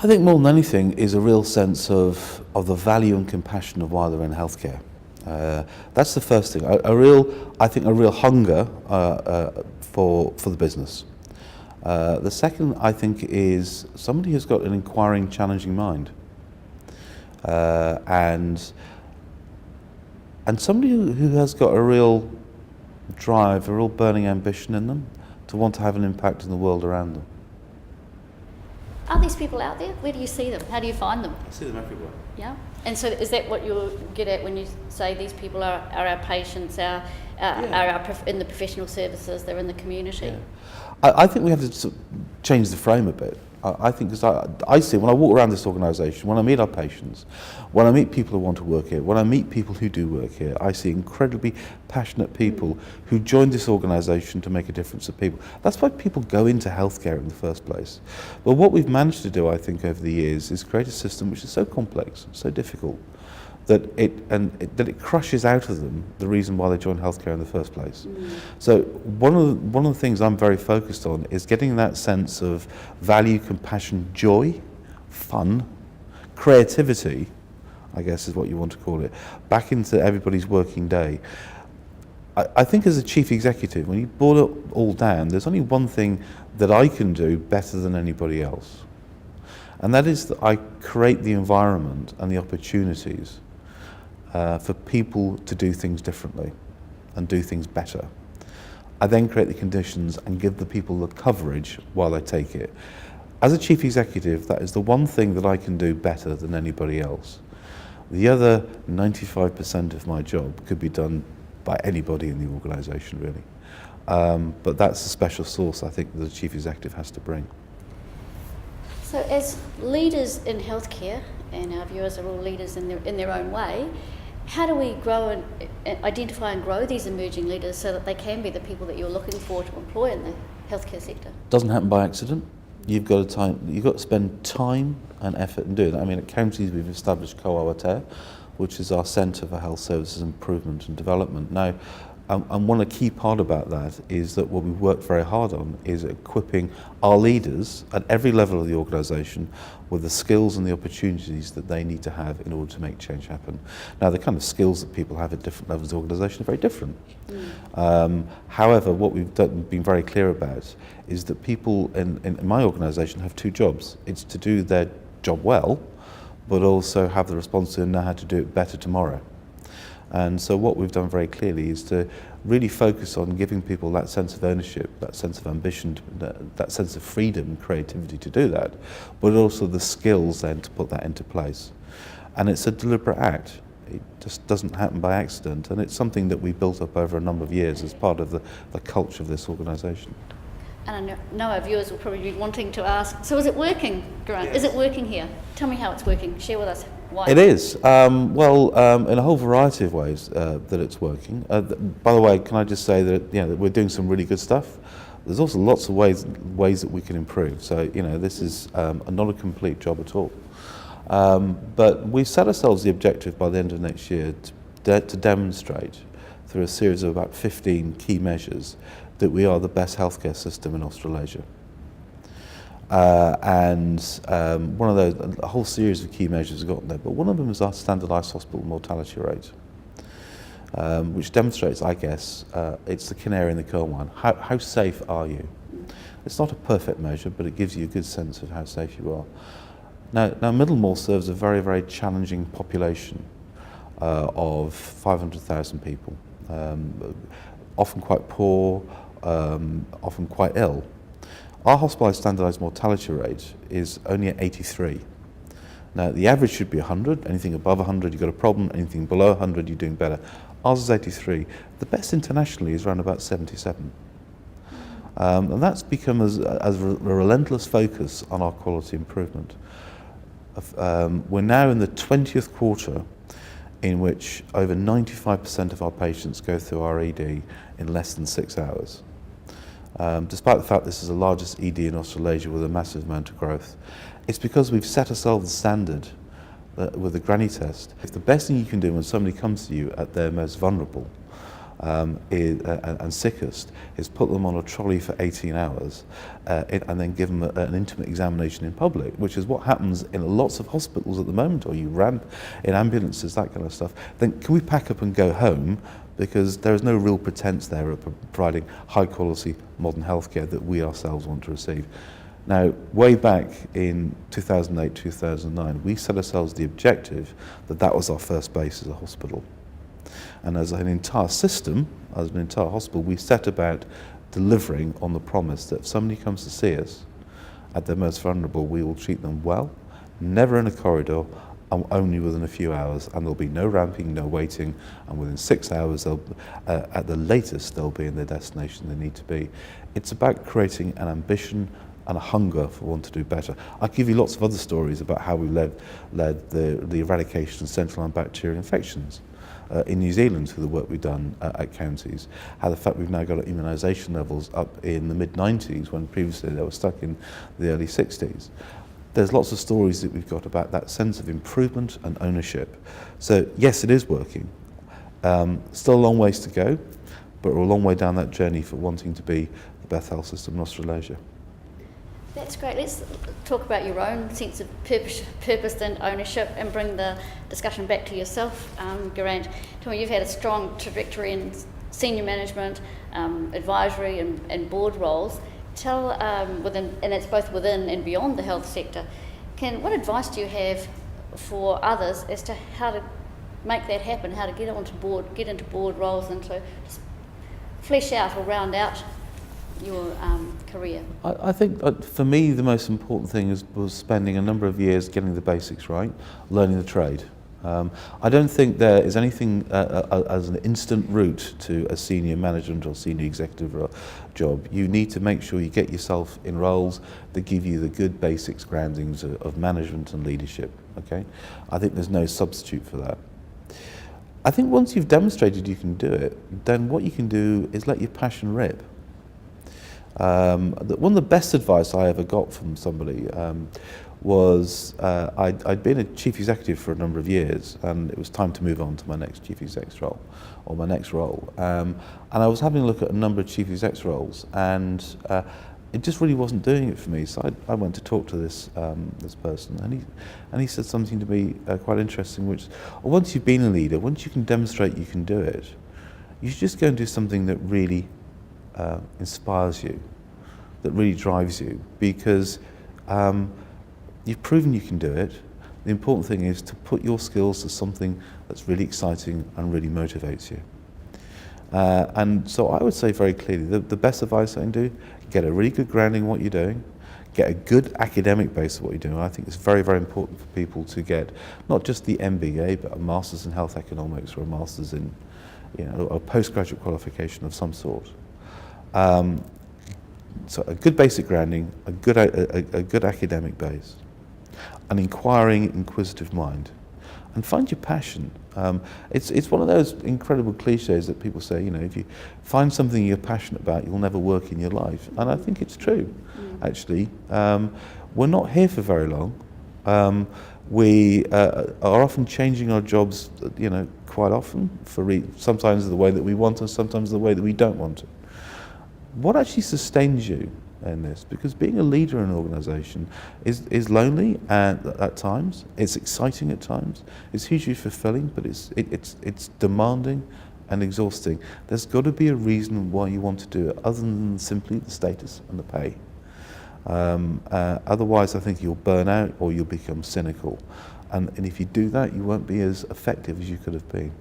I think more than anything is a real sense of the value and compassion of why they're in healthcare. That's the first thing. A real hunger for the business. The second, I think, is somebody who's got an inquiring, challenging mind, and somebody who has got a real drive, a real burning ambition in them to want to have an impact in the world around them. Are these people out there? Where do you see them? How do you find them? I see them everywhere. Yeah. And so is that what you get at when you say these people are our patients, are in the professional services, they're in the community? Yeah. I think we have to sort of change the frame a bit. I think, because I see when I walk around this organisation, when I meet our patients, when I meet people who want to work here, when I meet people who do work here, I see incredibly passionate people who joined this organisation to make a difference to people. That's why people go into healthcare in the first place. But what we've managed to do, I think, over the years is create a system which is so complex, so difficult, that it crushes out of them the reason why they joined healthcare in the first place. So one of the things I'm very focused on is getting that sense of value, compassion, joy, fun, creativity, I guess is what you want to call it, back into everybody's working day. I think as a chief executive, when you boil it all down, there's only one thing that I can do better than anybody else. And that is that I create the environment and the opportunities for people to do things differently and do things better. I then create the conditions and give the people the coverage while they take it. As a chief executive, that is the one thing that I can do better than anybody else. The other 95% of my job could be done by anybody in the organisation, really. But that's the special sauce I think that the chief executive has to bring. So as leaders in healthcare, and our viewers are all leaders in their own way, how do we grow and identify and grow these emerging leaders so that they can be the people that you're looking for to employ in the healthcare sector? Doesn't happen by accident. You've got to spend time and effort in doing that. I mean, at Counties we've established Co-Awatare, which is our Centre for Health Services Improvement and Development. Now, and one key part about that is that what we've worked very hard on is equipping our leaders at every level of the organisation with the skills and the opportunities that they need to have in order to make change happen. Now, the kind of skills that people have at different levels of organisation are very different. However, what we've been very clear about is that people in my organisation have two jobs. It's to do their job well, but also have the responsibility to know how to do it better tomorrow. And so what we've done very clearly is to really focus on giving people that sense of ownership, that sense of ambition, that sense of freedom and creativity to do that, but also the skills then to put that into place. And it's a deliberate act. It just doesn't happen by accident, and it's something that we built up over a number of years as part of the culture of this organisation. And I know our viewers will probably be wanting to ask, so is it working, Geraint? Is it working here? Tell me how it's working. Share with us why. It is. In a whole variety of ways that it's working. By the way, can I just say that that we're doing some really good stuff. There's also lots of ways that we can improve. So this is not a complete job at all. But we've set ourselves the objective by the end of next year to demonstrate through a series of about 15 key measures that we are the best healthcare system in Australasia. One of those, a whole series of key measures have gotten there, but one of them is our standardised hospital mortality rate, which demonstrates, I guess, it's the canary in the coal mine. How safe are you? It's not a perfect measure, but it gives you a good sense of how safe you are. Now Middlemore serves a very, very challenging population of 500,000 people, often quite poor, often quite ill. Our hospitalised standardised mortality rate is only at 83. Now, the average should be 100. Anything above 100, you've got a problem. Anything below 100, you're doing better. Ours is 83. The best internationally is around about 77. And that's become a relentless focus on our quality improvement. We're now in the 20th quarter in which over 95% of our patients go through our ED in less than 6 hours. Despite the fact this is the largest ED in Australasia with a massive amount of growth, it's because we've set ourselves the standard with the granny test. If the best thing you can do when somebody comes to you at their most vulnerable, and sickest is put them on a trolley for 18 hours and then give them an intimate examination in public, which is what happens in lots of hospitals at the moment, or you ramp in ambulances, that kind of stuff. Then can we pack up and go home? Because there is no real pretense there of providing high quality modern healthcare that we ourselves want to receive. Now, way back in 2008, 2009, we set ourselves the objective that that was our first base as a hospital. And as an entire system, as an entire hospital, we set about delivering on the promise that if somebody comes to see us at their most vulnerable, we will treat them well, never in a corridor, only within a few hours, and there'll be no ramping, no waiting, and within 6 hours, they'll, at the latest, they'll be in their destination they need to be. It's about creating an ambition and a hunger for one to do better. I'll give you lots of other stories about how we led the eradication of central line bacterial infections in New Zealand through the work we've done at counties. How the fact we've now got immunisation levels up in the mid-90s when previously they were stuck in the early 60s. There's lots of stories that we've got about that sense of improvement and ownership. So yes, it is working. Still a long ways to go, but we're a long way down that journey for wanting to be the best health system in Australasia. That's great. Let's talk about your own sense of purpose and ownership, and bring the discussion back to yourself, Geraint. Tell me, you've had a strong trajectory in senior management, advisory and board roles. Tell, and it's both within and beyond the health sector, what advice do you have for others as to how to make that happen, how to get into board roles, and to just flesh out or round out your career? I think for me the most important thing was spending a number of years getting the basics right, learning the trade. I don't think there is anything as an instant route to a senior management or senior executive job. You need to make sure you get yourself in roles that give you the good basics groundings of management and leadership. Okay, I think there's no substitute for that. I think once you've demonstrated you can do it, then what you can do is let your passion rip. One of the best advice I ever got from somebody was I'd been a chief executive for a number of years, and it was time to move on to my next chief exec's role, or my next role. And I was having a look at a number of chief exec's roles, and it just really wasn't doing it for me. So I went to talk to this person, and he said something to me quite interesting, which once you've been a leader, once you can demonstrate you can do it, you should just go and do something that really inspires you, that really drives you, because you've proven you can do it. The important thing is to put your skills to something that's really exciting and really motivates you. And so I would say very clearly, the best advice I can do, get a really good grounding in what you're doing, get a good academic base of what you're doing. I think it's very, very important for people to get not just the MBA, but a Master's in Health Economics or a Master's in, a postgraduate qualification of some sort. So a good basic grounding, a good academic base, an inquiring, inquisitive mind, and find your passion. It's one of those incredible cliches that people say, if you find something you're passionate about, you'll never work in your life. And I think it's true, actually. We're not here for very long. We are often changing our jobs, quite often, sometimes the way that we want and sometimes the way that we don't want it. What actually sustains you in this? Because being a leader in an organisation is lonely at times. It's exciting at times. It's hugely fulfilling, but it's demanding and exhausting. There's got to be a reason why you want to do it, other than simply the status and the pay. Otherwise, I think you'll burn out or you'll become cynical. And if you do that, you won't be as effective as you could have been.